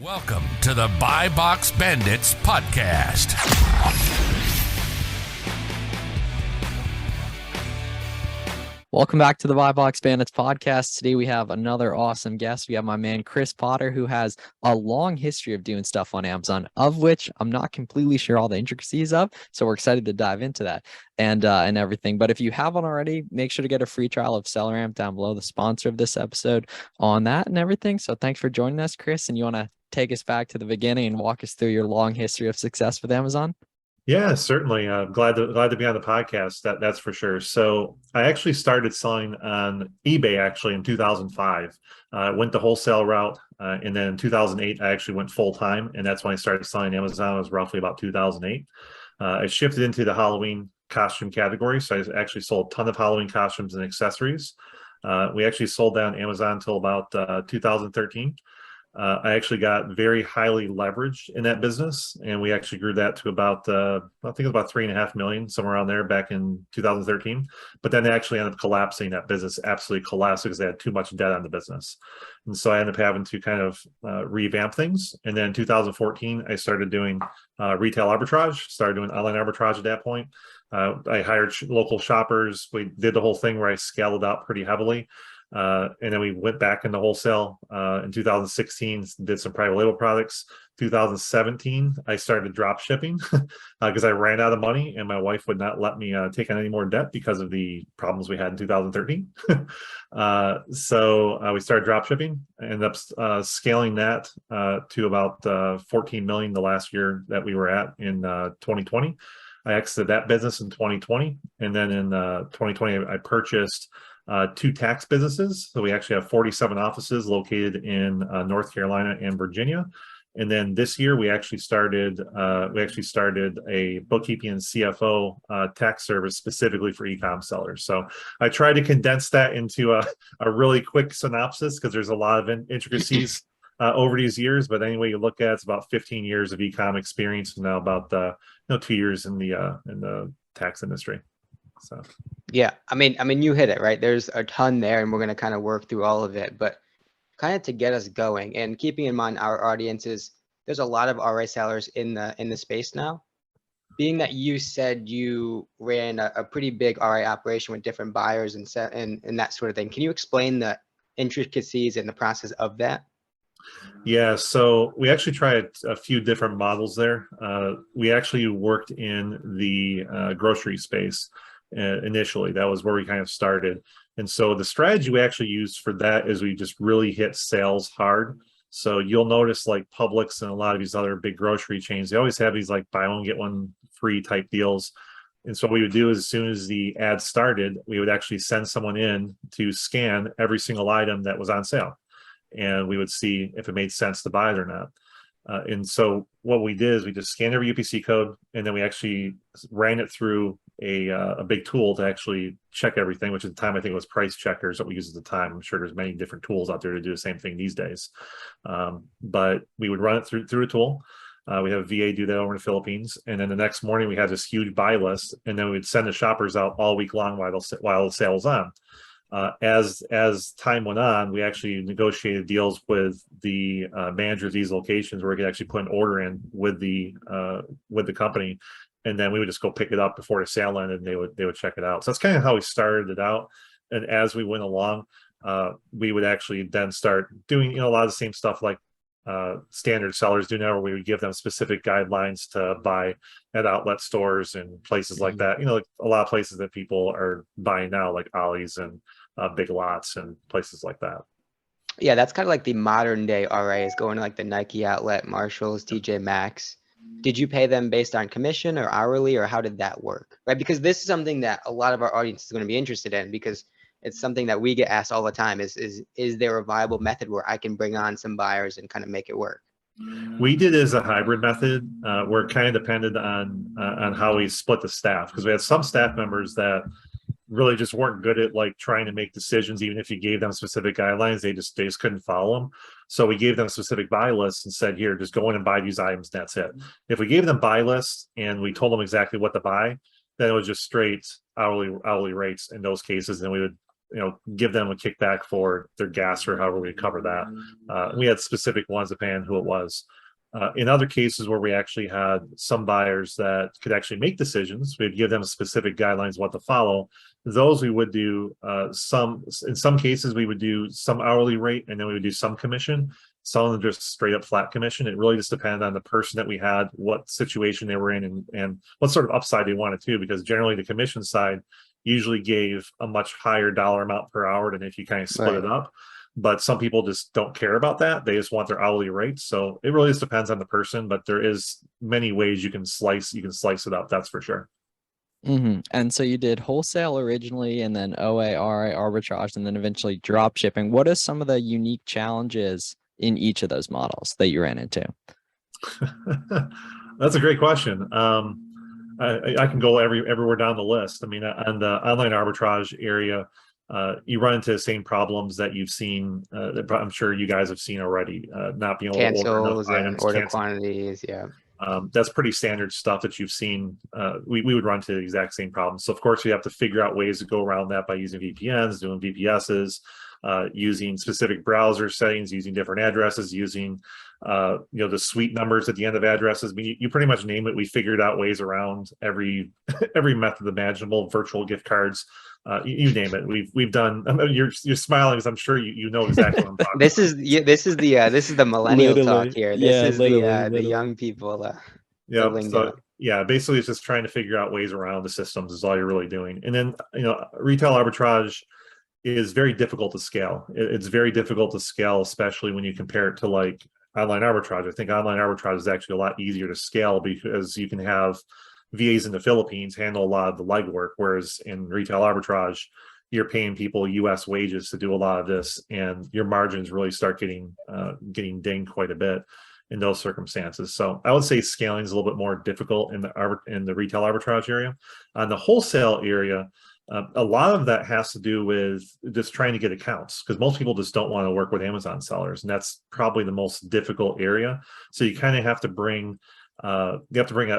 Welcome to the Buy Box Bandits podcast. Welcome back to the Buy Box Bandits podcast. Today we have another awesome guest. We have my man Chris Potter, who has a long history of doing stuff on Amazon, of which I'm not completely sure all the intricacies of. So we're excited to dive into that and everything. But if you haven't already, make sure to get a free trial of SellerAmp down below, the sponsor of this episode, on that and everything. So thanks for joining us, Chris. And you want to take us back to the beginning and walk us through your long history of success with Amazon? Yeah, certainly. Glad to be on the podcast. That's for sure. So I actually started selling on eBay actually in 2005. Went the wholesale route, and then in 2008 I actually went full time, and that's when I started selling Amazon. It was roughly about 2008. I shifted into the Halloween costume category, so I actually sold a ton of Halloween costumes and accessories. We actually sold that on Amazon until about 2013. I actually got very highly leveraged in that business, and we actually grew that to about, I think it was about 3.5 million, somewhere around there back in 2013. But then they actually ended up collapsing. That business absolutely collapsed because they had too much debt on the business. And so I ended up having to kind of revamp things. And then in 2014, I started doing retail arbitrage, started doing online arbitrage at that point. I hired local shoppers. We did the whole thing where I scaled it out pretty heavily. And then we went back into wholesale in 2016, did some private label products. 2017, I started drop shipping because I ran out of money and my wife would not let me take on any more debt because of the problems we had in 2013. So we started drop shipping, ended up scaling that to about 14 million the last year that we were at in 2020. I exited that business in 2020. And then in 2020, I purchased two tax businesses. So we actually have 47 offices located in North Carolina and Virginia. And then this year we actually started a bookkeeping and CFO tax service specifically for e-com sellers. So I tried to condense that into a really quick synopsis because there's a lot of intricacies over these years. But anyway, you look at it's about 15 years of e-com experience and now about 2 years in the tax industry. So. Yeah, I mean, you hit it, right? There's a ton there, and we're going to kind of work through all of it. But kind of to get us going, and keeping in mind our audiences, there's a lot of RA sellers in the space now. Being that you said you ran a pretty big RA operation with different buyers and that sort of thing, can you explain the intricacies and the process of that? Yeah, so we actually tried a few different models there. We actually worked in the grocery space. Initially, that was where we kind of started. And so the strategy we actually used for that is we just really hit sales hard. So you'll notice like Publix and a lot of these other big grocery chains, they always have these like buy one, get one free type deals. And so what we would do is as soon as the ad started, we would actually send someone in to scan every single item that was on sale. And we would see if it made sense to buy it or not. And so what we did is we just scanned every UPC code, and then we actually ran it through a big tool to actually check everything, which at the time I think it was Price Checkers that we used at the time. I'm sure there's many different tools out there to do the same thing these days. But we would run it through a tool. We have a VA do that over in the Philippines. And then the next morning we had this huge buy list, and then we would send the shoppers out all week long while the sale was on. As time went on, we actually negotiated deals with the managers of these locations where we could actually put an order in with the company, and then we would just go pick it up before the sale ended, and they would check it out. So that's kind of how we started it out. And as we went along, we would actually then start doing a lot of the same stuff like standard sellers do now, where we would give them specific guidelines to buy at outlet stores and places like that. Like a lot of places that people are buying now, like Ollie's and Big Lots and places like that. Yeah, that's kind of like the modern day RAs going to like the Nike outlet, Marshalls, TJ Maxx. Did you pay them based on commission or hourly, or how did that work? Right, because this is something that a lot of our audience is going to be interested in, because it's something that we get asked all the time is there a viable method where I can bring on some buyers and kind of make it work? We did it as a hybrid method. We're kind of dependent on how we split the staff, because we had some staff members that really just weren't good at like trying to make decisions. Even if you gave them specific guidelines, they just couldn't follow them. So we gave them specific buy lists and said, here, just go in and buy these items. And that's it. If we gave them buy lists and we told them exactly what to buy, then it was just straight hourly rates in those cases. And we would give them a kickback for their gas or however we cover that. We had specific ones depending on who it was. In other cases where we actually had some buyers that could actually make decisions, we'd give them specific guidelines what to follow. Those we would do in some cases we would do some hourly rate, and then we would do some commission. Some of them just straight up flat commission. It really just depended on the person that we had, what situation they were in, and what sort of upside they wanted to, because generally the commission side usually gave a much higher dollar amount per hour than if you kind of split it up. But some people just don't care about that. They just want their hourly rate. So it really just depends on the person, but there is many ways you can slice it up. That's for sure. And so you did wholesale originally, and then OA, RA, arbitrage, and then eventually drop shipping. What are some of the unique challenges in each of those models that you ran into? That's a great question. I can go everywhere down the list. I mean, on the online arbitrage area, you run into the same problems that you've seen. That I'm sure you guys have seen already. Not being able to order enough items, order quantities. Yeah. That's pretty standard stuff that you've seen. We would run into the exact same problem. So of course you have to figure out ways to go around that by using VPNs, doing VPSs, using specific browser settings, using different addresses, using the suite numbers at the end of addresses. I mean, you pretty much name it. We figured out ways around every method imaginable, virtual gift cards. You name it. We've done. You're smiling because I'm sure you know exactly what I'm talking This is the millennial Literally. talk here. Yeah, This is literally. the young people. The Yeah. lingo. So yeah, basically it's just trying to figure out ways around the systems is all you're really doing. And then retail arbitrage is very difficult to scale. It's very difficult to scale, especially when you compare it to like online arbitrage. I think online arbitrage is actually a lot easier to scale because you can have VAs in the Philippines handle a lot of the legwork, whereas in retail arbitrage, you're paying people US wages to do a lot of this, and your margins really start getting dinged quite a bit in those circumstances. So I would say scaling is a little bit more difficult in the retail arbitrage area. On the wholesale area, a lot of that has to do with just trying to get accounts, because most people just don't want to work with Amazon sellers, and that's probably the most difficult area. So you kind of have to bring a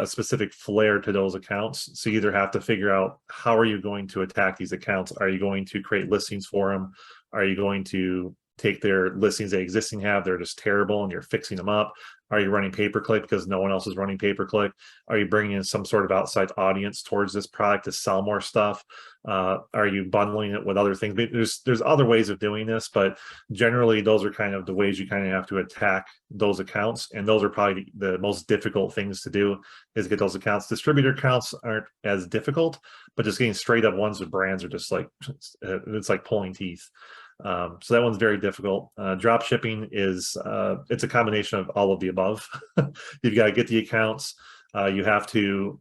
specific flair to those accounts. So you either have to figure out how are you going to attack these accounts. Are you going to create listings for them? Are you going to take their listings they existing have, they're just terrible, and you're fixing them up? Are you running pay-per-click because no one else is running pay-per-click? Are you bringing in some sort of outside audience towards this product to sell more stuff? Are you bundling it with other things? There's other ways of doing this, but generally those are kind of the ways you kind of have to attack those accounts, and those are probably the most difficult things to do, is get those accounts. Distributor accounts aren't as difficult, but just getting straight up ones with brands are just like, it's like pulling teeth. So that one's very difficult. Drop shipping is it's a combination of all of the above. You've got to get the accounts. You have to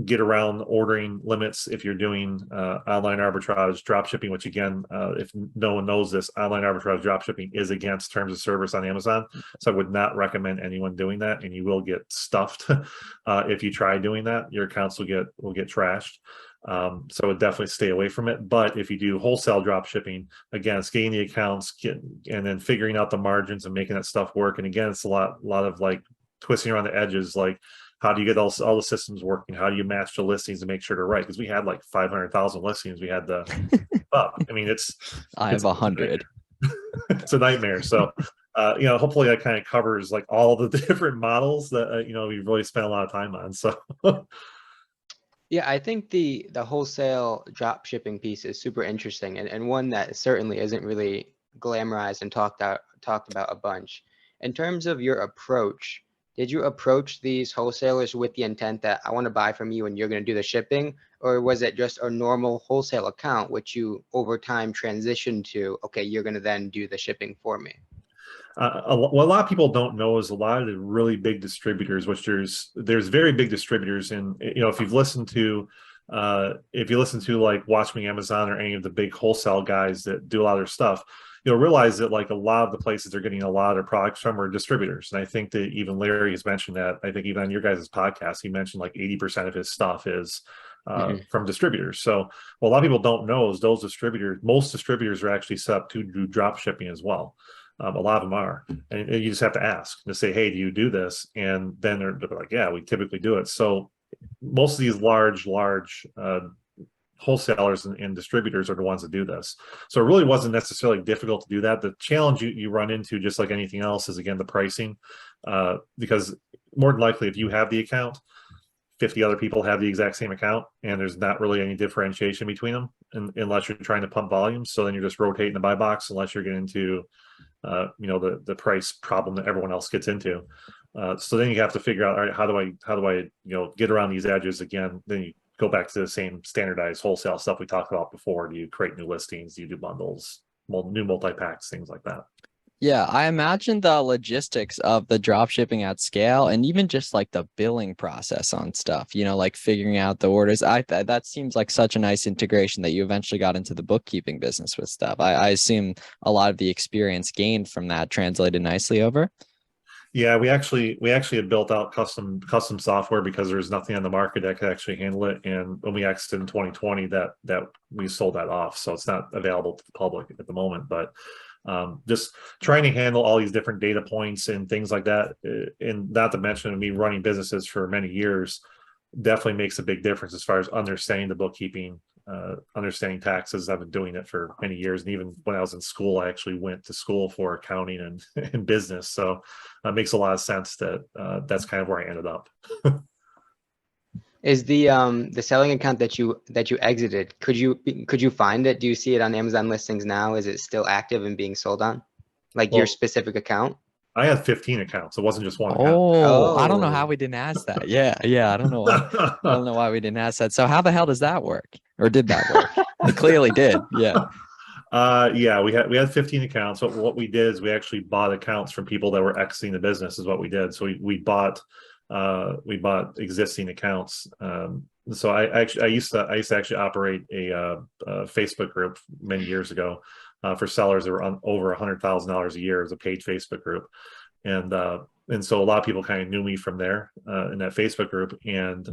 get around ordering limits if you're doing online arbitrage drop shipping, which again, if no one knows this, online arbitrage drop shipping is against terms of service on Amazon. So I would not recommend anyone doing that, and you will get stuffed if you try doing that. Your accounts will get trashed. So I would definitely stay away from it. But if you do wholesale drop shipping, again, it's getting the accounts, and then figuring out the margins and making that stuff work. And again, it's a lot of like twisting around the edges, like how do you get all the systems working? How do you match the listings to make sure they're right? Because we had like 500,000 listings. We had the I mean, I have 100. It's a nightmare. So hopefully that kind of covers like all the different models that we really spent a lot of time on. So Yeah, I think the wholesale drop shipping piece is super interesting, and one that certainly isn't really glamorized and talked about a bunch. In terms of your approach, did you approach these wholesalers with the intent that I want to buy from you and you're going to do the shipping, or was it just a normal wholesale account which you over time transitioned to, okay, you're going to then do the shipping for me? What a lot of people don't know is a lot of the really big distributors, which there's very big distributors, and if you listen to like Watch Me Amazon or any of the big wholesale guys that do a lot of their stuff, you'll realize that like a lot of the places they're getting a lot of their products from are distributors. And I think that even Larry has mentioned that. I think even on your guys' podcast, he mentioned like 80% of his stuff is from distributors. So what a lot of people don't know is most distributors are actually set up to do drop shipping as well. A lot of them are, and you just have to ask to say, hey, do you do this? And then they're like, yeah, we typically do it. So most of these large wholesalers and distributors are the ones that do this. So it really wasn't necessarily difficult to do that. The challenge you run into, just like anything else, is again the pricing, because more than likely if you have the account, 50 other people have the exact same account, and there's not really any differentiation between them unless you're trying to pump volumes. So then you're just rotating the buy box unless you're getting into the price problem that everyone else gets into. So then you have to figure out, all right, how do I get around these edges again? Then you go back to the same standardized wholesale stuff we talked about before. Do you create new listings? Do you do bundles, new multi-packs, things like that? Yeah, I imagine the logistics of the drop shipping at scale and even just like the billing process on stuff, like figuring out the orders. That seems like such a nice integration that you eventually got into the bookkeeping business with stuff. I assume a lot of the experience gained from that translated nicely over. Yeah, we actually had built out custom software because there's nothing on the market that could actually handle it. And when we exited in 2020, that we sold that off, so it's not available to the public at the moment. But just trying to handle all these different data points and things like that, and not to mention me running businesses for many years, definitely makes a big difference as far as understanding the bookkeeping, understanding taxes. I've been doing it for many years, and even when I was in school, I actually went to school for accounting and business. So it makes a lot of sense that that's kind of where I ended up. Is the selling account that you exited, could you find it? Do you see it on Amazon listings now? Is it still active and being sold on, like your specific account? I had 15 accounts. It wasn't just one account. Oh, I don't know how we didn't ask that. Yeah, I don't know why. I don't know why we didn't ask that. So how the hell does that work? Or did that work? It clearly did. Yeah. Yeah, we had 15 accounts. But what we did is we actually bought accounts from people that were exiting the business, is what we did. So we bought existing accounts. So I used to actually operate a Facebook group many years ago for sellers that were on over $100,000 a year as a paid Facebook group, and so a lot of people kind of knew me from there in that Facebook group. And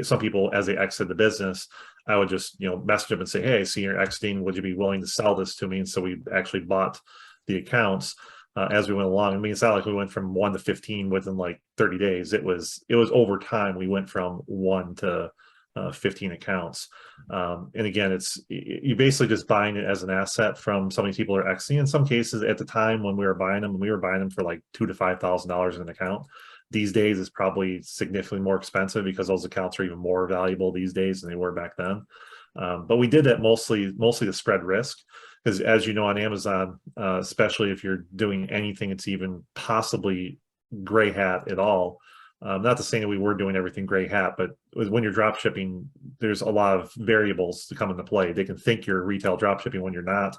some people, as they exit the business, I would just message them and say, hey, I see you're exiting, would you be willing to sell this to me? And so we actually bought the accounts as we went along. I mean, it's not like we went from 1 to 15 within like 30 days. It was over time. We went from 1 to 15 accounts. And again, you basically just buying it as an asset from some of these people are exiting. In some cases, at the time when we were buying them for like $2,000 to $5,000 in an account. These days is probably significantly more expensive because those accounts are even more valuable these days than they were back then. But we did that mostly to spread risk, because as you know, on Amazon, especially if you're doing anything it's even possibly gray hat at all, not to say that we were doing everything gray hat, but when you're drop shipping, there's a lot of variables to come into play. They can think you're retail drop shipping when you're not.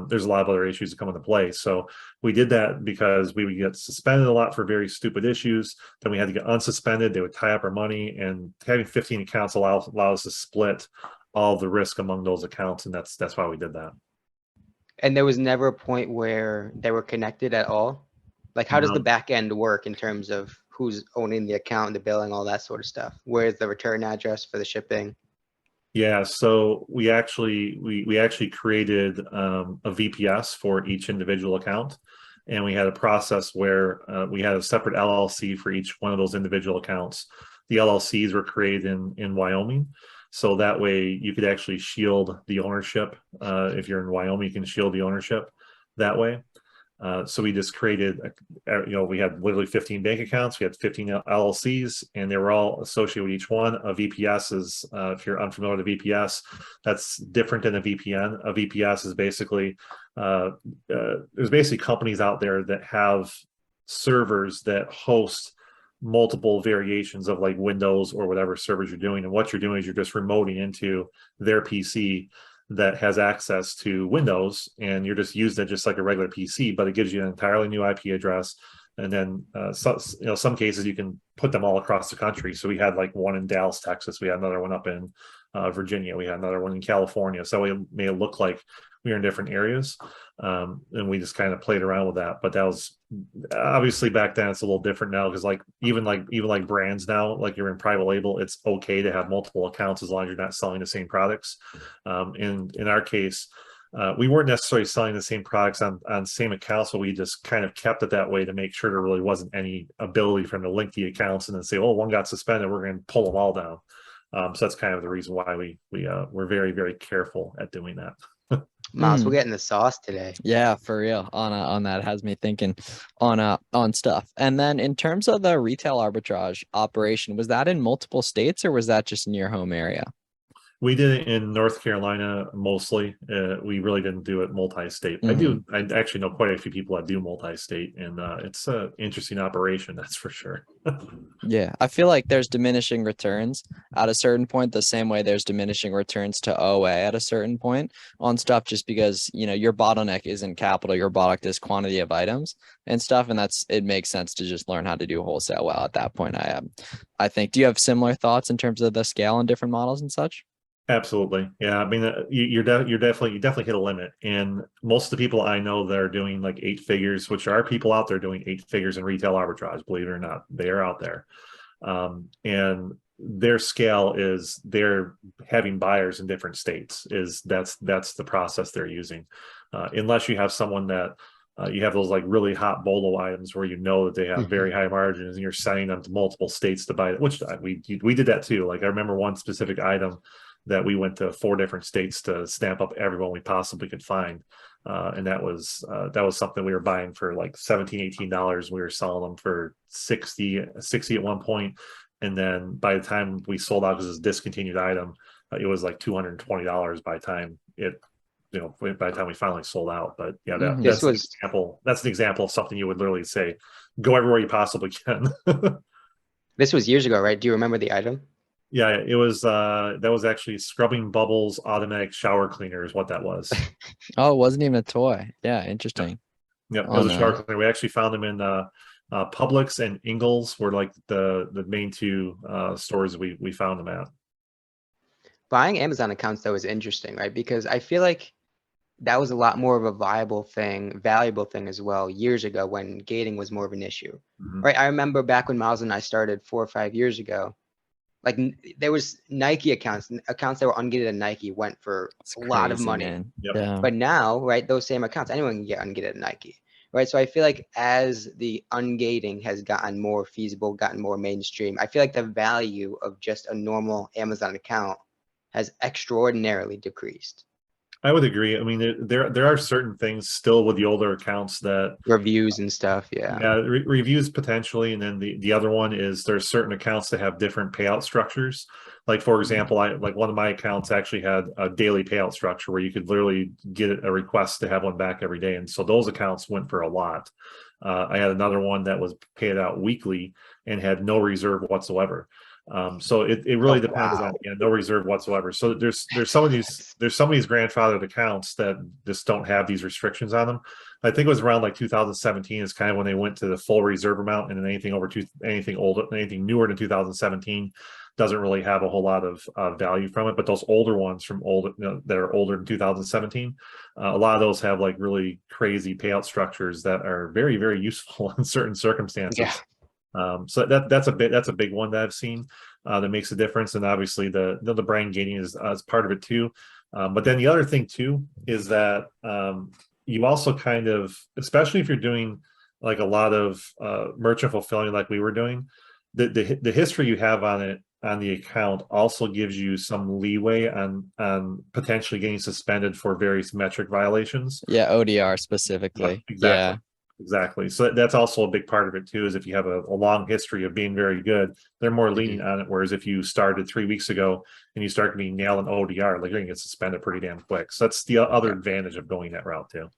There's a lot of other issues that come into play. So we did that because we would get suspended a lot for very stupid issues. Then we had to get unsuspended. They would tie up our money, and having 15 accounts allow us to split all the risk among those accounts. And that's why we did that. And there was never a point where they were connected at all? Like, how does the back end work in terms of who's owning the account, the billing, all that sort of stuff? Where's the return address for the shipping? Yeah, so we actually created a VPS for each individual account, and we had a process where we had a separate LLC for each one of those individual accounts. The LLCs were created in Wyoming, so that way you could actually shield the ownership. If you're in Wyoming, you can shield the ownership that way. So we just created, we had literally 15 bank accounts. We had 15 LLCs, and they were all associated with each one. A VPS is, if you're unfamiliar with a VPS, that's different than a VPN. A VPS is basically, there's basically companies out there that have servers that host multiple variations of like Windows or whatever servers you're doing. And what you're doing is you're just remoting into their PC that has access to Windows, and you're just using it just like a regular PC, but it gives you an entirely new IP address. And then some cases you can put them all across the country. So we had like one in Dallas, Texas. We had another one up in Virginia. We had another one in California. So it made it look like we were in different areas. And we just kind of played around with that. But that was obviously back then. It's a little different now, because even brands now, like you're in private label, it's okay to have multiple accounts as long as you're not selling the same products. In our case, we weren't necessarily selling the same products on same accounts, but we just kind of kept it that way to make sure there really wasn't any ability for them to link the accounts and then say, oh, one got suspended, we're going to pull them all down. So that's kind of the reason why we're very, very careful at doing that. Miles, we're getting the sauce today. Yeah, for real. On that, it has me thinking on stuff. And then in terms of the retail arbitrage operation, was that in multiple states or was that just in your home area? We did it in North Carolina mostly. We really didn't do it multi-state. I actually know quite a few people that do multi-state, and it's an interesting operation, that's for sure. Yeah, I feel like there's diminishing returns at a certain point, the same way there's diminishing returns to OA at a certain point on stuff, just because, you know, your bottleneck isn't capital, your bottleneck is quantity of items and stuff. And it makes sense to just learn how to do wholesale well at that point. I think, do you have similar thoughts in terms of the scale and different models and such? Absolutely. Yeah. I mean, you definitely hit a limit. And most of the people I know that are doing like 8 figures, which are people out there doing 8 figures in retail arbitrage, believe it or not, they are out there. And their scale is they're having buyers in different states. That's the process they're using. Unless you have someone that you have those like really hot bolo items where you know that they have very high margins and you're sending them to multiple states to buy it, which we did that too. Like I remember one specific item that we went to 4 different states to stamp up everyone we possibly could find. And that was something we were buying for like $17-18. We were selling them for 60 at one point. And then by the time we sold out, because it's a discontinued item, it was like $220 by the time by the time we finally sold out. But yeah, that's an example. That's an example of something you would literally say, go everywhere you possibly can. This was years ago, right? Do you remember the item? Yeah, it was that was actually Scrubbing Bubbles automatic shower cleaner is what that was. Oh, it wasn't even a toy. Yeah, interesting. Yeah, it was a shower cleaner. We actually found them in Publix and Ingles were like the main 2 stores we found them at. Buying Amazon accounts though is interesting, right? Because I feel like that was a lot more of a valuable thing as well years ago when gating was more of an issue, right? I remember back when Miles and I started 4 or 5 years ago, like there was Nike accounts that were ungated at Nike went for a lot of money. Yep. Yeah. But now, right, those same accounts, anyone can get ungated at Nike, right? So I feel like as the ungating has gotten more feasible, gotten more mainstream, I feel like the value of just a normal Amazon account has extraordinarily decreased. I would agree. I mean, there are certain things still with the older accounts that reviews and stuff. Yeah. Reviews potentially. And then the other one is there's certain accounts that have different payout structures. Like, for example, one of my accounts actually had a daily payout structure where you could literally get a request to have one back every day. And so those accounts went for a lot. I had another one that was paid out weekly and had no reserve whatsoever. So it really depends on no reserve whatsoever. So there's some of these grandfathered accounts that just don't have these restrictions on them. I think it was around like 2017 is kind of when they went to the full reserve amount, and then anything newer than 2017 doesn't really have a whole lot of value from it. But those older ones that are older than 2017, a lot of those have like really crazy payout structures that are very, very useful in certain circumstances. Yeah. So that's a big one that I've seen that makes a difference, and obviously the brand gating is part of it too. But then the other thing too is that you also kind of, especially if you're doing like a lot of merchant fulfilling like we were doing, the history you have on the account also gives you some leeway on potentially getting suspended for various metric violations. Yeah, ODR specifically. Yeah, exactly. Yeah. Exactly. So that's also a big part of it too, is if you have a long history of being very good, they're more lenient on it. Whereas if you started 3 weeks ago and you start being nailing ODR, like you're gonna get suspended pretty damn quick. So that's the other advantage of going that route too.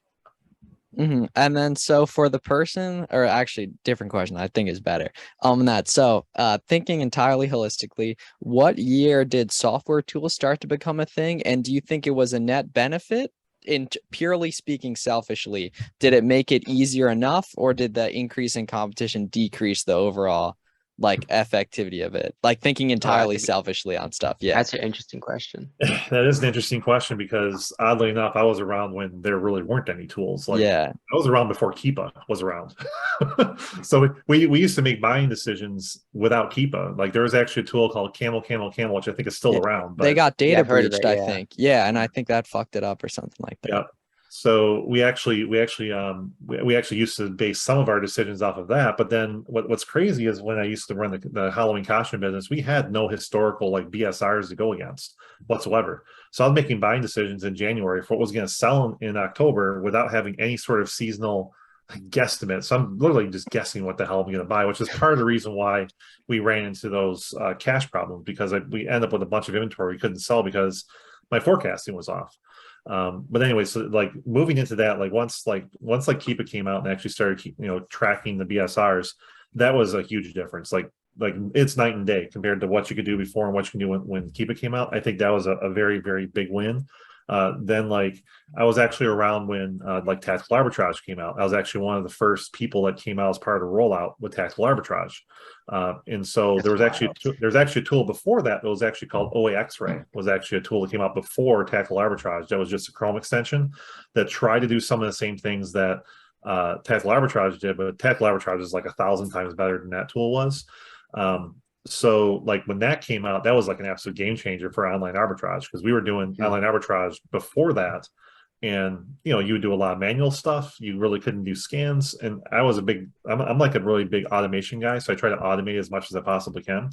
And then so for the person, or actually different question, I think is better. Thinking entirely holistically, what year did software tools start to become a thing? And do you think it was a net benefit? In purely speaking, selfishly, did it make it easier enough, or did the increase in competition decrease the overall like effectivity of it? Like thinking entirely selfishly on stuff. Yeah, that's an interesting question. That is an interesting question, because oddly enough, I was around when there really weren't any tools. Like, I was around before Keepa was around. So we used to make buying decisions without Keepa. Like there was actually a tool called Camel, which I think is still around. But they got data breached, I think. Yeah, and I think that fucked it up or something like that. Yeah. So we actually used to base some of our decisions off of that. But then what's crazy is when I used to run the Halloween costume business, we had no historical like BSRs to go against whatsoever. So I was making buying decisions in January for what was going to sell in October without having any sort of seasonal guesstimate. So I'm literally just guessing what the hell I'm going to buy, which is part of the reason why we ran into those cash problems, because we end up with a bunch of inventory we couldn't sell because my forecasting was off. But anyway, so like moving into that, like once Keepa came out and actually started tracking the BSRs, that was a huge difference. Like it's night and day compared to what you could do before and what you can do when Keepa came out. I think that was a very, very big win. Then like I was actually around when like Tactical Arbitrage came out. I was actually one of the first people that came out as part of the rollout with Tactical Arbitrage. And so there's actually a tool before that was actually called OA X-Ray, was actually a tool that came out before Tactical Arbitrage. That was just a Chrome extension that tried to do some of the same things that Tactical Arbitrage did, but Tactical Arbitrage is like 1,000 times better than that tool was. So like when that came out, that was like an absolute game changer for online arbitrage, because we were doing online arbitrage before that. And, you would do a lot of manual stuff. You really couldn't do scans. And I was I'm like a really big automation guy. So I try to automate as much as I possibly can.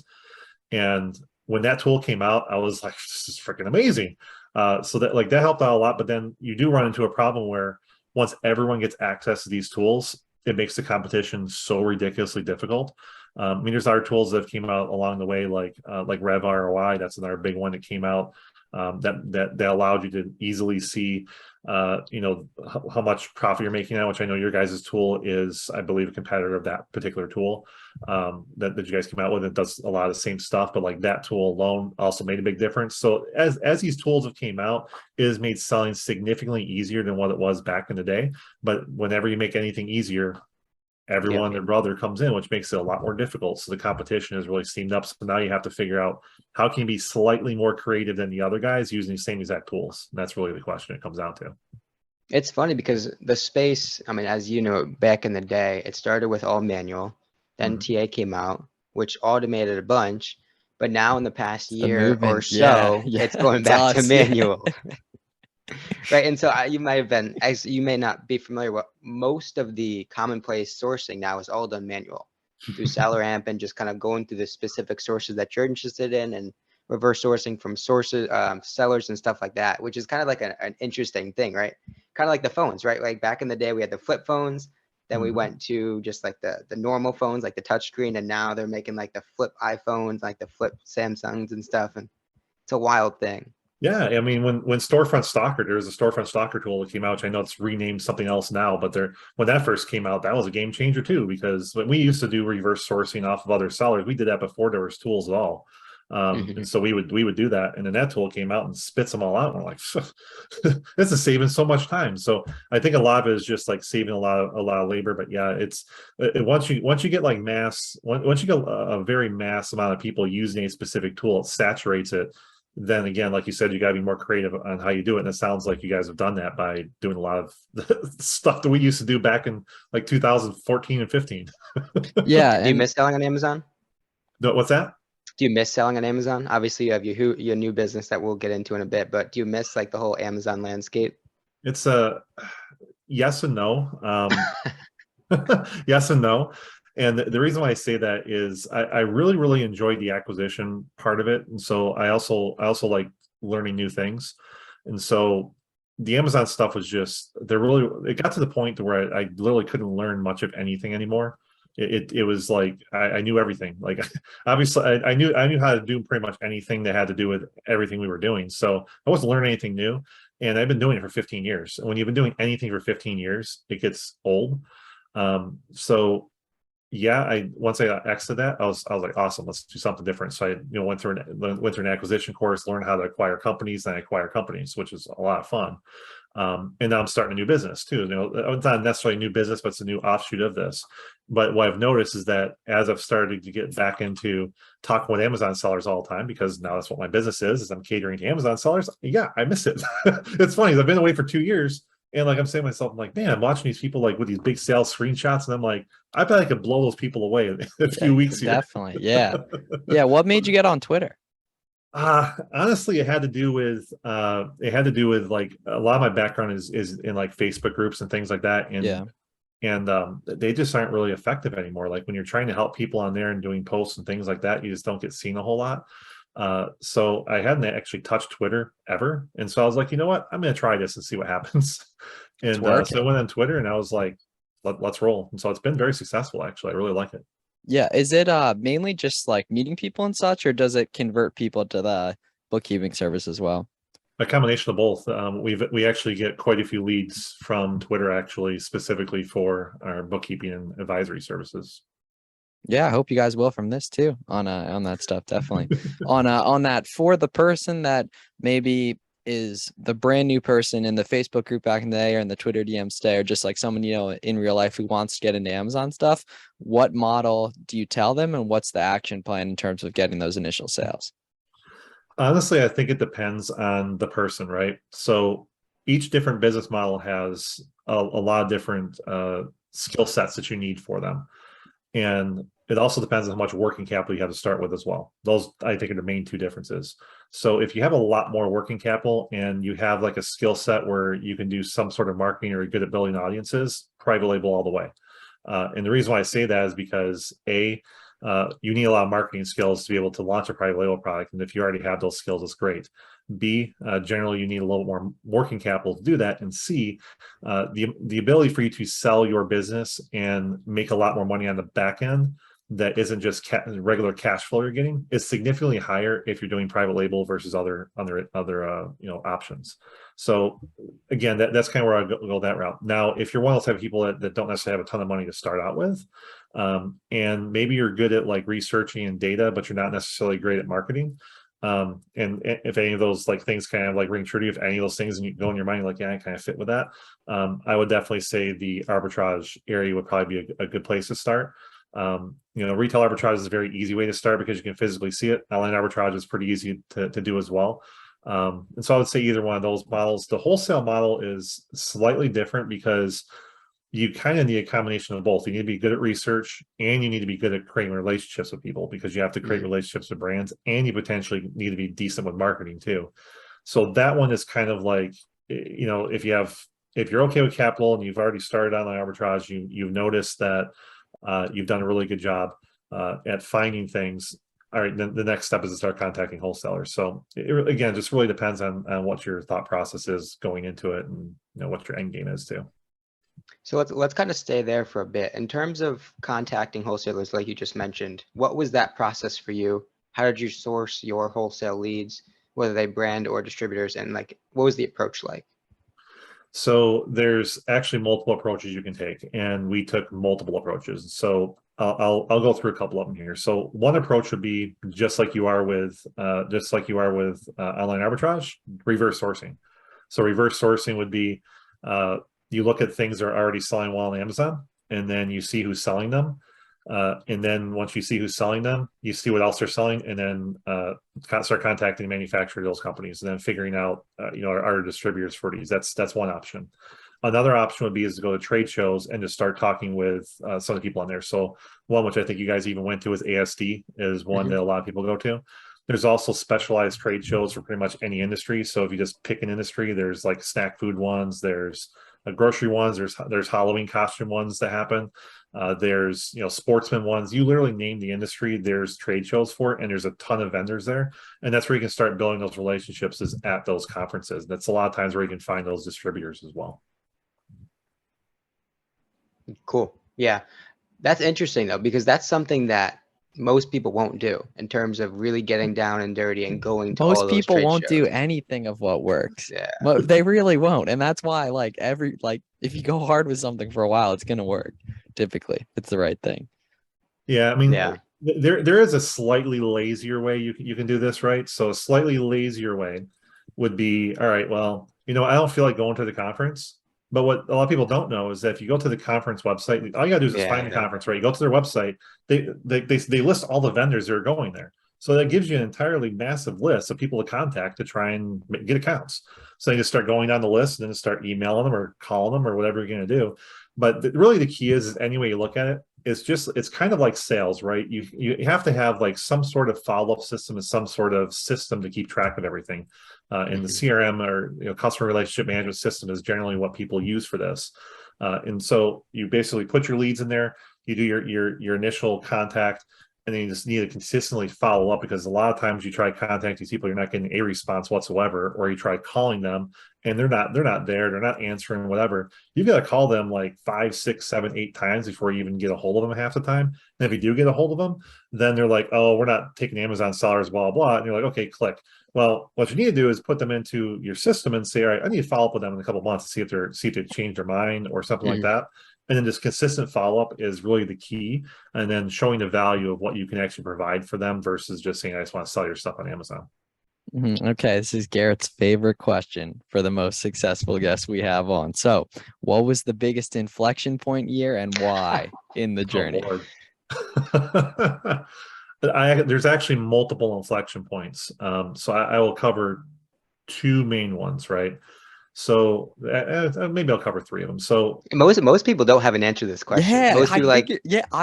And when that tool came out, I was like, this is freaking amazing. So that helped out a lot. But then you do run into a problem where once everyone gets access to these tools, it makes the competition so ridiculously difficult. I mean, there's other tools that have came out along the way, like Rev ROI. That's another big one that came out that allowed you to easily see, how much profit you're making now. Which I know your guys' tool is, I believe, a competitor of that particular tool that you guys came out with. It does a lot of the same stuff, but like that tool alone also made a big difference. So as these tools have came out, it has made selling significantly easier than what it was back in the day. But whenever you make anything easier, everyone and their brother comes in, which makes it a lot more difficult. So the competition has really steamed up. So now you have to figure out how can you be slightly more creative than the other guys using the same exact tools. And that's really the question it comes down to. It's funny because the space, I mean, as you know, back in the day, it started with all manual. Then TA came out, which automated a bunch. But now in the past year or so, it's going back to manual. Right. And so you might have been, as you may not be familiar with, most of the commonplace sourcing now is all done manual through Seller Amp, and just kind of going through the specific sources that you're interested in and reverse sourcing from sources, sellers and stuff like that, which is kind of like an interesting thing, right? Kind of like the phones, right? Like back in the day, we had the flip phones. Then we went to just like the normal phones, like the touchscreen. And now they're making like the flip iPhones, like the flip Samsungs and stuff. And it's a wild thing. Yeah, I mean, when Storefront Stalker, there was a Storefront Stalker tool that came out, which I know it's renamed something else now, but when that first came out, that was a game changer too, because when we used to do reverse sourcing off of other sellers, we did that before there was tools at all. And so we would do that, and then that tool came out and spits them all out. And we're like, this is saving so much time. So I think a lot of it is just like saving a lot of labor. But yeah, once you get like once you get a very mass amount of people using a specific tool, it saturates it. Then again, like you said, you got to be more creative on how you do it. And it sounds like you guys have done that by doing a lot of the stuff that we used to do back in like 2014 and 15. Yeah. Do you miss selling on Amazon? No, what's that? Do you miss selling on Amazon? Obviously, you have your new business that we'll get into in a bit, but do you miss like the whole Amazon landscape? It's a yes and no. Yes and no. And the reason why I say that is I really, really enjoyed the acquisition part of it. And so I also like learning new things. And so the Amazon stuff was just, it got to the point where I literally couldn't learn much of anything anymore. It was like I knew everything. Like obviously I knew how to do pretty much anything that had to do with everything we were doing. So I wasn't learning anything new. And I've been doing it for 15 years. And when you've been doing anything for 15 years, it gets old. So yeah, once I exited that, I was like, awesome, let's do something different. So I went through an acquisition course, learned how to acquire companies, and I acquire companies, which is a lot of fun. And now I'm starting a new business too. It's not necessarily a new business, but it's a new offshoot of this. But what I've noticed is that as I've started to get back into talking with Amazon sellers all the time, because now that's what my business is I'm catering to Amazon sellers. Yeah, I miss it. It's funny. I've been away for 2 years. And like I'm saying to myself, I'm like, man, I'm watching these people like with these big sales screenshots, and I'm like, I bet I could blow those people away in a few weeks here. Definitely. Yeah. Yeah. What made you get on Twitter? Honestly, it had to do with like a lot of my background is in like Facebook groups and things like that, Yeah, and they just aren't really effective anymore. Like when you're trying to help people on there and doing posts and things like that, you just don't get seen a whole lot. So I hadn't actually touched Twitter ever, and so I was like, you know what, I'm going to try this and see what happens. it's And so I working. went on Twitter and I was like, let's roll. And so it's been very successful, actually. I really like it. Yeah, is it mainly just like meeting people and such, or does it convert people to the bookkeeping service as well? A combination of both. We actually get quite a few leads from Twitter, actually, specifically for our bookkeeping and advisory services. Yeah, I hope you guys will from this too on that stuff, definitely. On that, for the person that maybe is the brand new person in the Facebook group back in the day or in the Twitter DMs today, or just like someone in real life who wants to get into Amazon stuff, what model do you tell them and what's the action plan in terms of getting those initial sales? Honestly, I think it depends on the person, right? So each different business model has a lot of different skill sets that you need for them. And it also depends on how much working capital you have to start with as well. Those, I think, are the main two differences. So if you have a lot more working capital and you have like a skill set where you can do some sort of marketing or you're good at building audiences, private label all the way. And the reason why I say that is because you need a lot of marketing skills to be able to launch a private label product. And if you already have those skills, it's great. B, generally you need a little more working capital to do that. And C, the ability for you to sell your business and make a lot more money on the back end that isn't just regular cash flow you're getting is significantly higher if you're doing private label versus other options. So again, that's kind of where I go that route. Now, if you're one of those type of people that don't necessarily have a ton of money to start out with, and maybe you're good at like researching and data, but you're not necessarily great at marketing. And if any of those like things kind of like ring true to you, if any of those things and you go in your mind like, yeah, I kind of fit with that, I would definitely say the arbitrage area would probably be a good place to start. Retail arbitrage is a very easy way to start because you can physically see it. Online arbitrage is pretty easy to do as well. And so I would say either one of those models. The wholesale model is slightly different because you kind of need a combination of both. You need to be good at research and you need to be good at creating relationships with people because you have to create relationships with brands, and you potentially need to be decent with marketing too. So that one is kind of like, if you're okay with capital and you've already started online arbitrage, you've noticed that you've done a really good job at finding things. All right, then the next step is to start contacting wholesalers. So again, just really depends on what your thought process is going into it, and what your end game is too. So let's kind of stay there for a bit. In terms of contacting wholesalers, like you just mentioned, what was that process for you? How did you source your wholesale leads, whether they brand or distributors, and like what was the approach like? So there's actually multiple approaches you can take, and we took multiple approaches. So I'll go through a couple of them here. So one approach would be just like you are with online arbitrage, reverse sourcing. So reverse sourcing would be you look at things that are already selling well on Amazon, and then you see who's selling them. And then once you see who's selling them, you see what else they're selling, and then start contacting the manufacturer of those companies, and then figuring out, our distributors for these. That's one option. Another option would be is to go to trade shows and just start talking with some of the people on there. So one, which I think you guys even went to, is ASD, is one that a lot of people go to. There's also specialized trade shows for pretty much any industry. So if you just pick an industry, there's like snack food ones, there's grocery ones, there's Halloween costume ones that happen. There's sportsman ones. You literally name the industry, there's trade shows for it, and there's a ton of vendors there. And that's where you can start building those relationships, is at those conferences. That's a lot of times where you can find those distributors as well. Cool. Yeah. That's interesting though, because that's something that most people won't do in terms of really getting down and dirty and going to all Most those people trade won't do shows. anything of what works. Yeah. But they really won't. And that's why if you go hard with something for a while, it's gonna work. Typically, it's the right thing. Yeah, I mean, Yeah. there is a slightly lazier way you can do this, right? So a slightly lazier way would be, all right, well, I don't feel like going to the conference. But what a lot of people don't know is that if you go to the conference website, all you gotta do is just find the conference, right? You go to their website, they list all the vendors that are going there. So that gives you an entirely massive list of people to contact to try and get accounts. So you just start going down the list and then start emailing them or calling them or whatever you're gonna do. But really the key is any way you look at it, it's kind of like sales, right? You have to have like some sort of follow-up system and some sort of system to keep track of everything. And the CRM, or customer relationship management system, is generally what people use for this. And so you basically put your leads in there, you do your initial contact, and then you just need to consistently follow up, because a lot of times you try contacting these people, you're not getting a response whatsoever, or you try calling them and they're not there, they're not answering, whatever. You've got to call them like 5, 6, 7, 8 times before you even get a hold of them half the time. And if you do get a hold of them, then they're like, oh, we're not taking Amazon sellers, blah, blah. And you're like, okay, click. Well, what you need to do is put them into your system and say, all right, I need to follow up with them in a couple of months to see if they've changed their mind or something like that. And then this consistent follow-up is really the key. And then showing the value of what you can actually provide for them versus just saying, I just want to sell your stuff on Amazon. Okay, this is Garrett's favorite question for the most successful guests we have on. So, what was the biggest inflection point year and why in the journey? Oh, there's actually multiple inflection points. So I will cover 2 main ones, right? So maybe I'll cover 3 of them. So most people don't have an answer to this question. Yeah, Most people I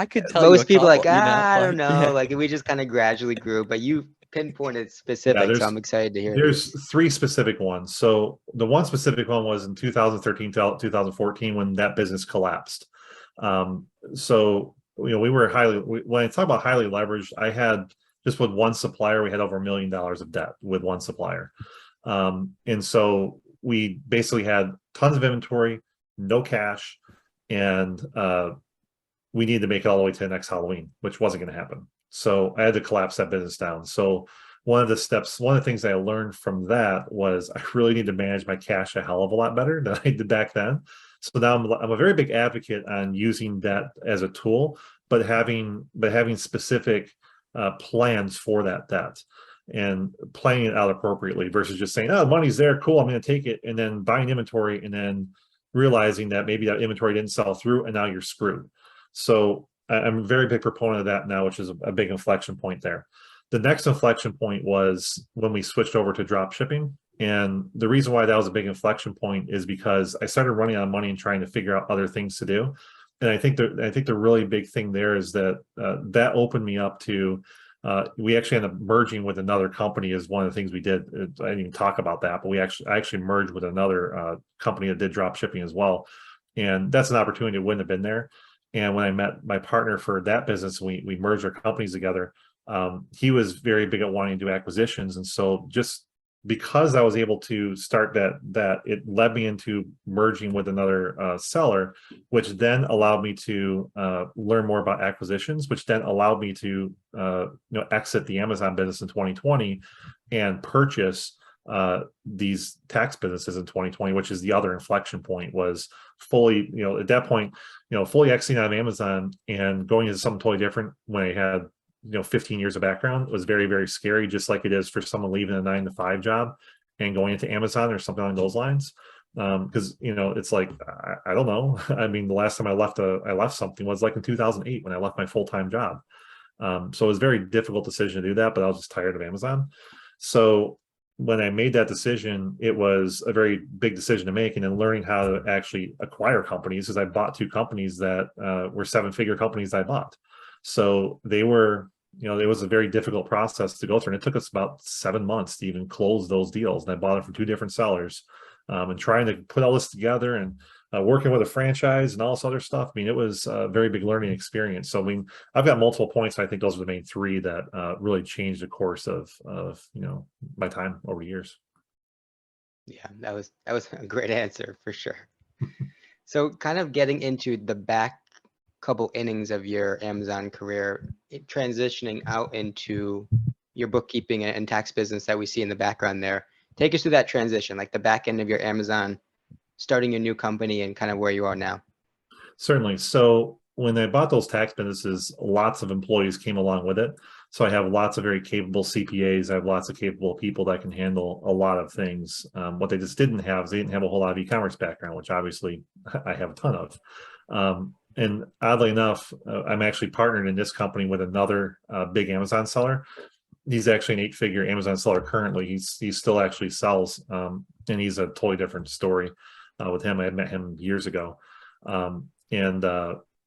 could tell you most a people couple, I don't know. yeah. Like we just kind of gradually grew, but you pinpointed specific, so I'm excited to hear. There's 3 specific ones. So the one specific one was in 2013 to 2014 when that business collapsed. So we were when I talk about highly leveraged, I had just with one supplier, we had over $1 million of debt with one supplier. And so we basically had tons of inventory, no cash, and we needed to make it all the way to the next Halloween, which wasn't going to happen. So I had to collapse that business down. So one of the things I learned from that was I really need to manage my cash a hell of a lot better than I did back then. So now I'm a very big advocate on using that as a tool, but having specific plans for that debt and playing it out appropriately versus just saying, oh, money's there, cool, I'm going to take it, and then buying inventory and then realizing that maybe that inventory didn't sell through and now you're screwed. So I'm a very big proponent of that now, which is a big inflection point there. The next inflection point was when we switched over to drop shipping. And the reason why that was a big inflection point is because I started running out of money and trying to figure out other things to do. And I think the really big thing there is that that opened me up to, we actually ended up merging with another company is one of the things we did. I didn't even talk about that, but I actually merged with another company that did drop shipping as well. And that's an opportunity that wouldn't have been there. And when I met my partner for that business, we merged our companies together. He was very big at wanting to do acquisitions. And so just because I was able to start that it led me into merging with another seller, which then allowed me to learn more about acquisitions, which then allowed me to exit the Amazon business in 2020 and purchase these tax businesses in 2020, which is the other inflection point. Was fully, at that point, fully exiting out of Amazon and going into something totally different when I had 15 years of background was very, very scary, just like it is for someone leaving a 9-to-5 job and going into Amazon or something along those lines. Because it's like, I don't know. I mean, the last time I left something was like in 2008 when I left my full-time job. So it was a very difficult decision to do that, but I was just tired of Amazon. So when I made that decision, it was a very big decision to make, and then learning how to actually acquire companies, because I bought 2 companies that were 7-figure companies I bought. So they were, it was a very difficult process to go through. And it took us about 7 months to even close those deals. And I bought it from 2 different sellers, and trying to put all this together and working with a franchise and all this other stuff. I mean, it was a very big learning experience. So, I mean, I've got multiple points. I think those are the main 3 that really changed the course of my time over years. Yeah, that was a great answer for sure. So kind of getting into the back couple innings of your Amazon career, transitioning out into your bookkeeping and tax business that we see in the background there. Take us through that transition, like the back end of your Amazon, starting your new company and kind of where you are now. Certainly. So when I bought those tax businesses, lots of employees came along with it. So I have lots of very capable CPAs. I have lots of capable people that can handle a lot of things. What they just didn't have is they didn't have a whole lot of e-commerce background, which obviously I have a ton of. And oddly enough, I'm actually partnered in this company with another big Amazon seller. He's actually an 8-figure Amazon seller currently. He still actually sells, and he's a totally different story with him. I had met him years ago.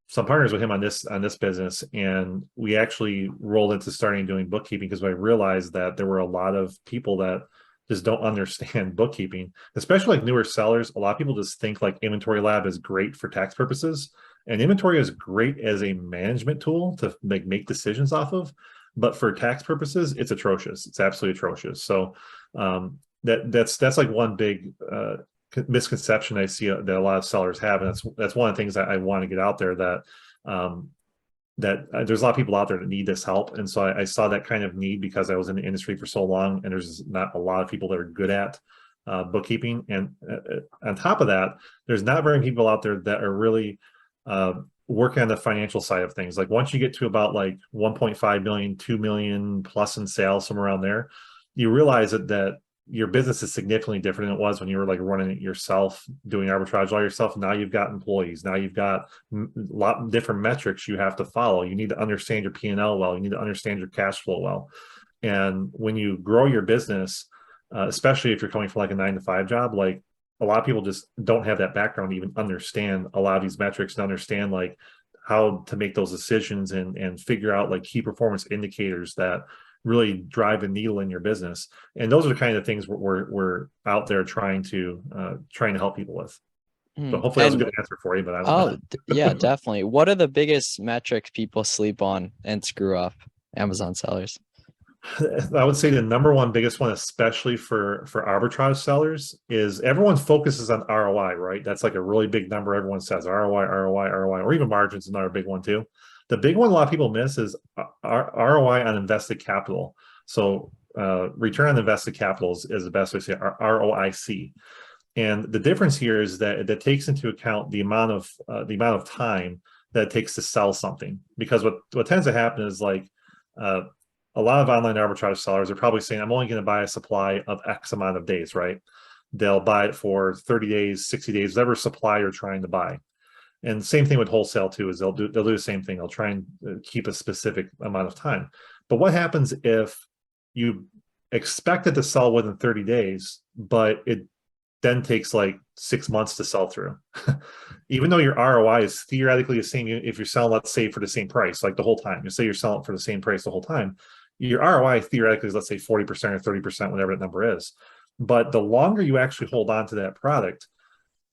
some partners with him on this business, and we actually rolled into starting doing bookkeeping because I realized that there were a lot of people that just don't understand bookkeeping, especially like newer sellers. A lot of people just think like Inventory Lab is great for tax purposes, and inventory is great as a management tool to make decisions off of. But for tax purposes, it's atrocious. It's absolutely atrocious. So that's like one big misconception I see that a lot of sellers have, and that's one of the things that I want to get out there, that there's a lot of people out there that need this help. And so I saw that kind of need because I was in the industry for so long, and there's not a lot of people that are good at bookkeeping. And on top of that, there's not very many people out there that are really working on the financial side of things. Like once you get to about like 1.5 million, 2 million plus in sales, somewhere around there, you realize that your business is significantly different than it was when you were like running it yourself, doing arbitrage all yourself. Now you've got employees. Now you've got a lot of different metrics you have to follow. You need to understand your P&L well. You need to understand your cash flow well. And when you grow your business, especially if you're coming from like a 9-to-5 job, like a lot of people just don't have that background to even understand a lot of these metrics and understand like how to make those decisions and figure out like key performance indicators that really drive the needle in your business. And those are the kind of things we're out there trying to help people with. So hopefully that was a good answer for you, but I don't know. Yeah, definitely. What are the biggest metrics people sleep on and screw up Amazon sellers? I would say the number one biggest one, especially for arbitrage sellers, is everyone focuses on ROI, right? That's like a really big number. Everyone says ROI, ROI, ROI, or even margins is another big one too. The big one a lot of people miss is ROI on invested capital. So return on invested capital is the best way to say it, ROIC. And the difference here is that it takes into account the amount of time that it takes to sell something. Because what tends to happen is like a lot of online arbitrage sellers are probably saying, I'm only going to buy a supply of X amount of days, right? They'll buy it for 30 days, 60 days, whatever supply you're trying to buy. And same thing with wholesale too, is they'll do the same thing. They'll try and keep a specific amount of time. But what happens if you expect it to sell within 30 days, but it then takes like 6 months to sell through? Even though your ROI is theoretically the same, if you're selling, let's say, for the same price, like the whole time, you say you're selling for the same price the whole time, your ROI theoretically is, let's say, 40% or 30%, whatever that number is. But the longer you actually hold on to that product,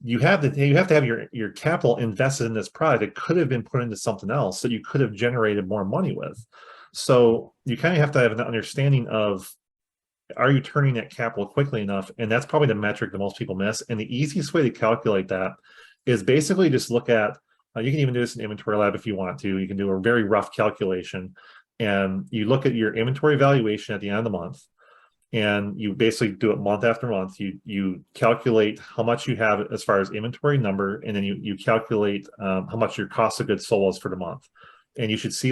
you have to have your capital invested in this product. It could have been put into something else that you could have generated more money with. So you kind of have to have an understanding of, are you turning that capital quickly enough? And that's probably the metric that most people miss. And the easiest way to calculate that is basically just look at, you can even do this in Inventory Lab if you want to. You can do a very rough calculation, and you look at your inventory valuation at the end of the month, and you basically do it month after month. You calculate how much you have as far as inventory number, and then you calculate how much your cost of goods sold is for the month. And you should see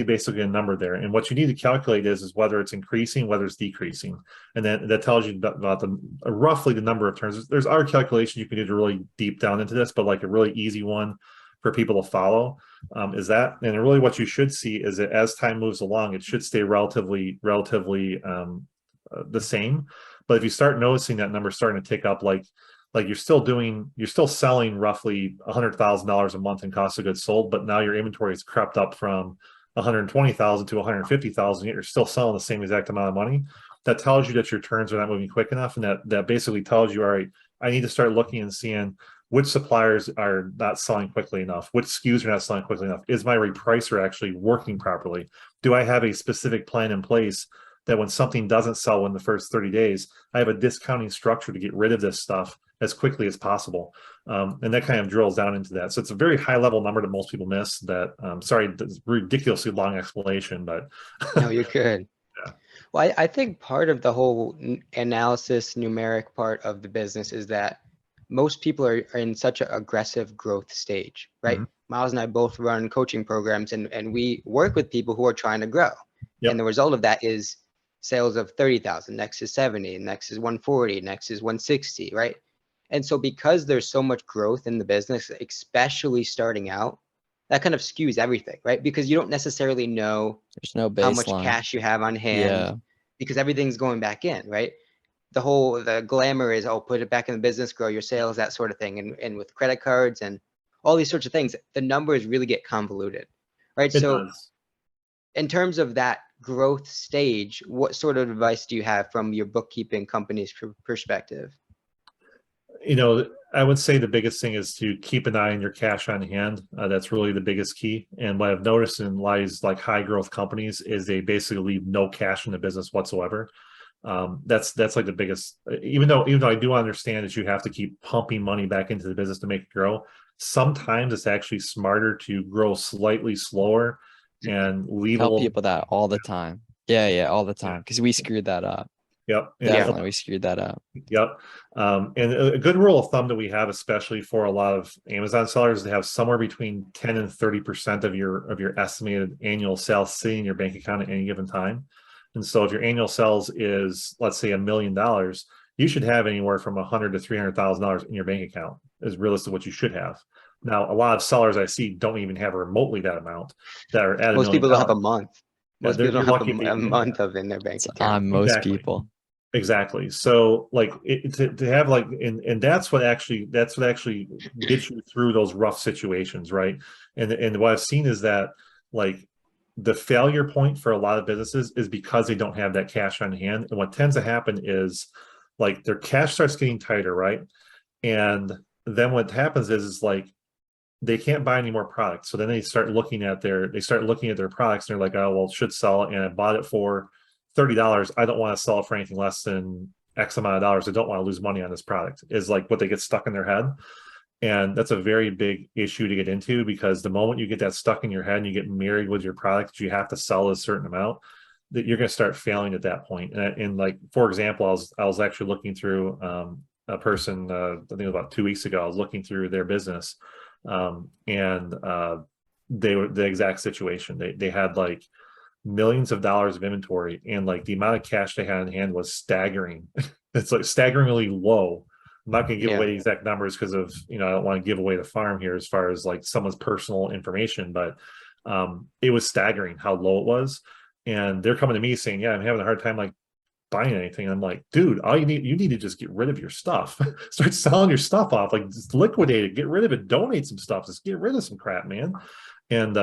basically a number there. And what you need to calculate is whether it's increasing, whether it's decreasing. And then that tells you about roughly the number of turns. There's other calculations you can do to really deep down into this, but like a really easy one for people to follow is that. And really what you should see is that as time moves along, it should stay relatively the same. But if you start noticing that number starting to tick up, like you're still selling roughly $100,000 a month in cost of goods sold, but now your inventory has crept up from 120,000 to 150,000, yet you're still selling the same exact amount of money. That tells you that your turns are not moving quick enough, and that basically tells you, all right, I need to start looking and seeing which suppliers are not selling quickly enough, which SKUs are not selling quickly enough. Is my repricer actually working properly? Do I have a specific plan in place that when something doesn't sell in the first 30 days, I have a discounting structure to get rid of this stuff as quickly as possible? And that kind of drills down into that. So it's a very high level number that most people miss. That sorry, that's ridiculously long explanation, but No, you're good. Yeah. Well, I think part of the whole analysis numeric part of the business is that most people are in such an aggressive growth stage, right? Miles and I both run coaching programs, and we work with people who are trying to grow. Yep. And the result of that is sales of 30,000, next is 70, next is 140, next is 160, right? And so because there's so much growth in the business, especially starting out, that kind of skews everything, right? Because you don't necessarily know There's no how much baseline. cash you have on hand, because everything's going back in, right? The glamour is, oh, put it back in the business, grow your sales, that sort of thing. And with credit cards and all these sorts of things, the numbers really get convoluted, right? It So does. in terms of that growth stage, what sort of advice do you have from your bookkeeping company's perspective? I would say the biggest thing is to keep an eye on your cash on hand. That's really the biggest key. And what I've noticed in lies like high growth companies is they basically leave no cash in the business whatsoever. That's like the biggest. Even though I do understand that you have to keep pumping money back into the business to make it grow. Sometimes it's actually smarter to grow slightly slower and leave a Tell little. people that all the time. Yeah, all the Yeah. time. Because we screwed that up. Yep. Definitely, we screwed that up. Yep. And a good rule of thumb that we have, especially for a lot of Amazon sellers, is to have somewhere between 10 and 30% of your estimated annual sales sitting in your bank account at any given time. And so if your annual sales is, let's say, $1 million, you should have anywhere from $100,000 to $300,000 in your bank account is realistic what you should have. Now, a lot of sellers I see don't even have remotely that amount that are at $1 Most million. people don't have a month. Yeah, Most people you're don't have lucky if a month of in their bank It's account. on most Exactly. people. Exactly. So like to have like, and that's what actually gets you through those rough situations, right? And what I've seen is that like the failure point for a lot of businesses is because they don't have that cash on hand. And what tends to happen is like their cash starts getting tighter, right? And then what happens is like they can't buy any more products. So then they start looking at their products and they're like, oh, well, it should sell it. And I bought it for $30. I don't want to sell it for anything less than X amount of dollars. I don't want to lose money on this product is like what they get stuck in their head. And that's a very big issue to get into because the moment you get that stuck in your head and you get married with your product that you have to sell a certain amount, that you're going to start failing at that point. And like, for example, I was actually looking through a person, I think it was about 2 weeks ago, I was looking through their business and they were the exact situation. They had like millions of dollars of inventory and like the amount of cash they had in hand was staggering. It's like staggeringly low. I'm not going to give away the exact numbers because of, I don't want to give away the farm here as far as like someone's personal information, but it was staggering how low it was. And they're coming to me saying, yeah, I'm having a hard time like buying anything. And I'm like, dude, you need to just get rid of your stuff. Start selling your stuff off, like just liquidate it, get rid of it, donate some stuff, just get rid of some crap, man. And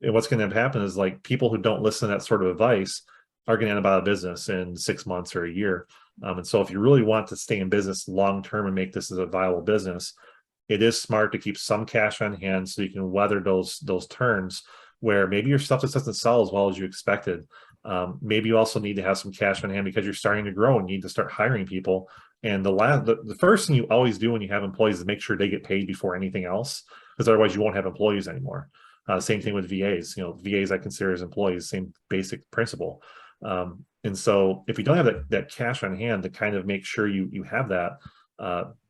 what's going to happen is like people who don't listen to that sort of advice are going to end up out of business in 6 months or a year. And so if you really want to stay in business long term and make this as a viable business, it is smart to keep some cash on hand so you can weather those turns where maybe your stuff just doesn't sell as well as you expected. Maybe you also need to have some cash on hand because you're starting to grow and you need to start hiring people. And the first thing you always do when you have employees is make sure they get paid before anything else, because otherwise you won't have employees anymore. Same thing with VAs. VAs I consider as employees, same basic principle. And so if you don't have that cash on hand to kind of make sure you have that,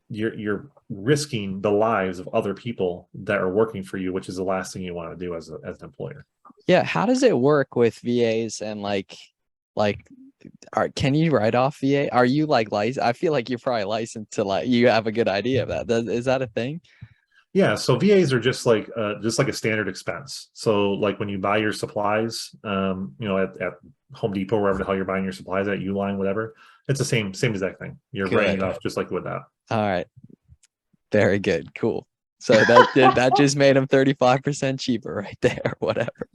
you're risking the lives of other people that are working for you, which is the last thing you want to do as an employer. Yeah, how does it work with VAs and can you write off VA? Are you like licensed? I feel like you're probably licensed to you have a good idea of that. Is that a thing? Yeah, so VAs are just like a standard expense. So like when you buy your supplies, at Home Depot, wherever the hell you're buying your supplies at, Uline, whatever, it's the same exact thing. You're writing it off just like with that. All right, very good, cool. So that just made them 35% cheaper right there, whatever.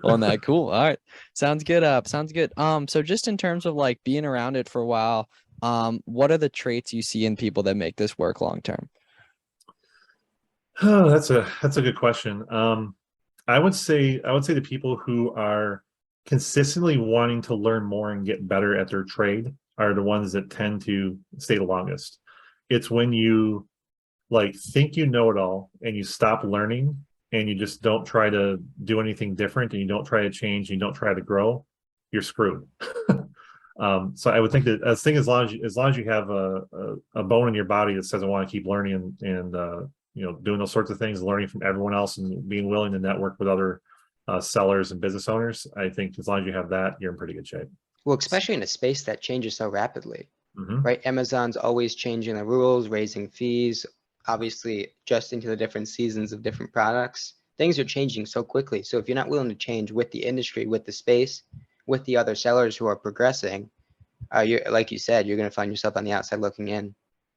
On that, cool. All right, sounds good. Sounds good. So just in terms of like being around it for a while, what are the traits you see in people that make this work long term? Oh, that's a good question. I would say the people who are consistently wanting to learn more and get better at their trade are the ones that tend to stay the longest. It's when you like think you know it all and you stop learning and you just don't try to do anything different and you don't try to change and you don't try to grow, you're screwed. So I would think that as long as you have a bone in your body that says I want to keep learning and doing those sorts of things, learning from everyone else and being willing to network with other sellers and business owners, I think as long as you have that, you're in pretty good shape. Well, especially in a space that changes so rapidly, Mm-hmm. right? Amazon's always changing the rules, raising fees, obviously adjusting to the different seasons of different products. Things are changing so quickly. So if you're not willing to change with the industry, with the space, with the other sellers who are progressing, you're, like you said, you're going to find yourself on the outside looking in.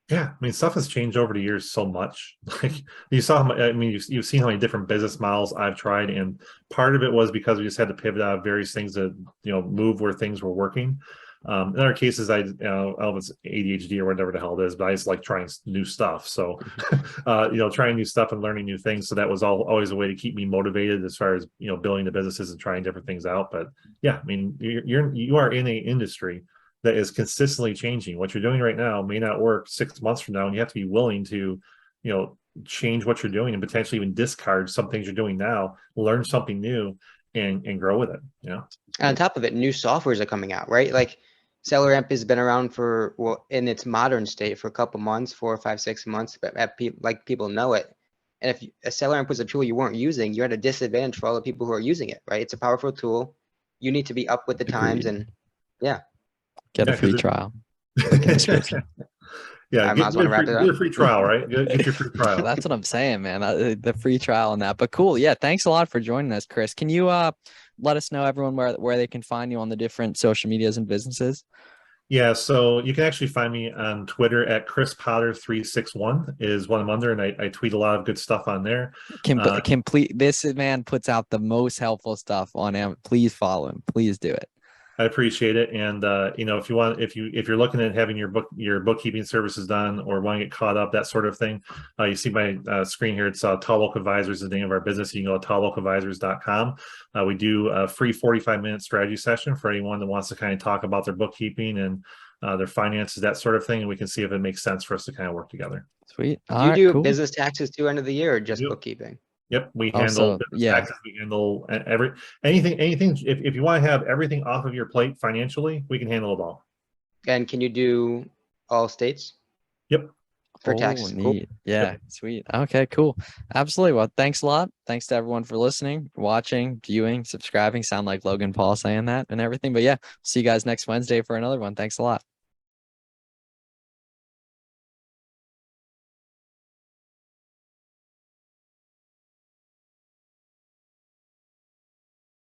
Yeah, I mean, stuff has changed over the years so much. Like you saw, I mean, you've seen how many different business models I've tried, and part of it was because we just had to pivot out of various things to, move where things were working. In other cases, I don't know if it's ADHD or whatever the hell it is, but I just like trying new stuff. So, trying new stuff and learning new things. So that was always a way to keep me motivated as far as building the businesses and trying different things out. But yeah, I mean, you are in a industry that is consistently changing. What you're doing right now may not work 6 months from now, and you have to be willing to, change what you're doing and potentially even discard some things you're doing now, learn something new, and grow with it. And on top of it, new softwares are coming out, right? Like SellerAmp has been around for, well, in its modern state for a couple months, 4 or 5, 6 months, but people know it. And if a SellerAmp was a tool you weren't using, you're at a disadvantage for all the people who are using it, right? It's a powerful tool. You need to be up with the times, and yeah. Get a free trial. Link in the description. Yeah, I might as well wrap it up. Get a free trial, right? Get your free trial. That's what I'm saying, man. The free trial on that. But cool. Yeah, thanks a lot for joining us, Chris. Can you let us know, everyone, where they can find you on the different social medias and businesses? Yeah, so you can actually find me on Twitter at ChrisPotter361 is what I'm under, and I tweet a lot of good stuff on there. Complete. This man puts out the most helpful stuff on him. Please follow him. Please do it. I appreciate it. And if you want, if you're looking at having your bookkeeping services done or want to get caught up, that sort of thing, you see my screen here. It's Tall Oak Advisors is the name of our business. You can go to talloakadvisors.com. We do a free 45-minute strategy session for anyone that wants to kind of talk about their bookkeeping and their finances, that sort of thing, and we can see if it makes sense for us to kind of work together. Sweet. Do you do business taxes too end of the year, or just bookkeeping? Yep, we handle taxes. We handle anything. If you want to have everything off of your plate financially, we can handle it all. And can you do all states? Yep. For taxes. Neat. Cool. Yeah, Yep. sweet. Okay, cool. Absolutely. Well, thanks a lot. Thanks to everyone for listening, watching, viewing, subscribing. Sound like Logan Paul saying that and everything. But yeah, see you guys next Wednesday for another one. Thanks a lot.